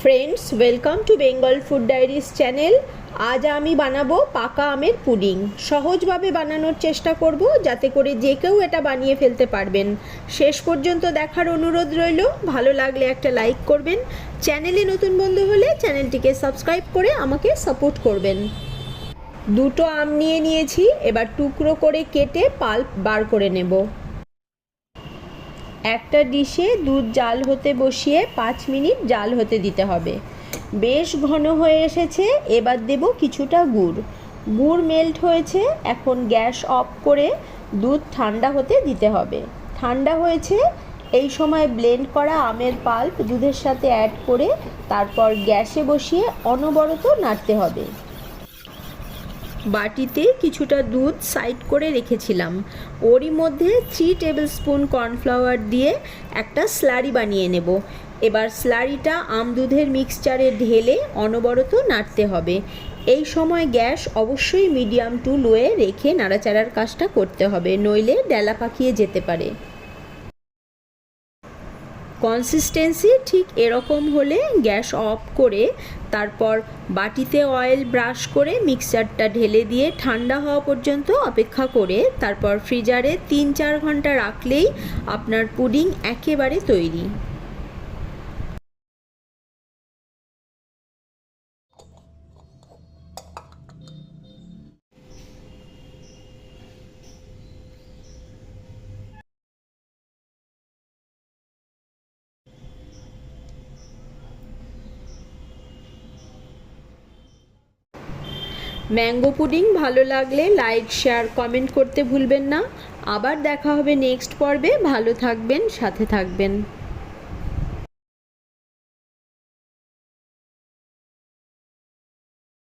Friends, welcome to Bengal food diaries channel. আজ আমি বানাবো পাকা আমের পুডিং। সহজভাবে বানানোর চেষ্টা করব যাতে করে যে কেউ এটা বানিয়ে ফেলতে পারবেন। শেষ পর্যন্ত দেখার অনুরোধ রইল। ভালো লাগলে একটা লাইক করবেন, চ্যানেলে নতুন বন্ধু হলে চ্যানেলটিকে সাবস্ক্রাইব করে আমাকে সাপোর্ট করবেন। দুটো আম নিয়ে নিয়েছি, এবার টুকরো করে কেটে পাল্প বার করে নেব। একটা ডিশে দুধ জাল হতে বসিয়ে 5 মিনিট জাল হতে দিতে হবে। বেশ ঘন হয়ে এসেছে, এবার দেব কিছুটা গুড়। গুড় মেল্ট হয়েছে, এখন গ্যাস অফ করে দুধ ঠান্ডা হতে দিতে হবে। ঠান্ডা হয়েছে, এই সময় ব্লেন্ড করা আমের পাল্প দুধের সাথে অ্যাড করে তারপর গ্যাসে বসিয়ে অনবরত নাড়তে হবে। বাটিতে কিছুটা দুধ সাইড করে রেখেছিলাম, ওরই মধ্যে 3 টেবিল স্পুন কর্নফ্লাওয়ার দিয়ে একটা স্লারি বানিয়ে নেব। এবার স্লারিটা আম দুধের মিক্সচারে ঢেলে অনবরত নাড়তে হবে। এই সময় গ্যাস অবশ্যই মিডিয়াম টু লোয়ে রেখে নাড়াচাড়ার কাজটা করতে হবে, নইলে ডেলা পাকিয়ে যেতে পারে। কনসিস্টেন্সি ঠিক এরকম হলে গ্যাস অফ করে তারপর বাটিতে অয়েল ব্রাশ করে মিক্সচারটা ঢেলে দিয়ে ঠান্ডা হওয়া পর্যন্ত অপেক্ষা করে তারপর ফ্রিজারে 3-4 ঘন্টা রাখলেই আপনার পুডিং একেবারে তৈরি। ম্যাঙ্গো পুডিং ভালো লাগলে লাইক, শেয়ার, কমেন্ট করতে ভুলবেন না। আবার দেখা হবে নেক্সট পর্বে। ভালো থাকবেন, সাথে থাকবেন।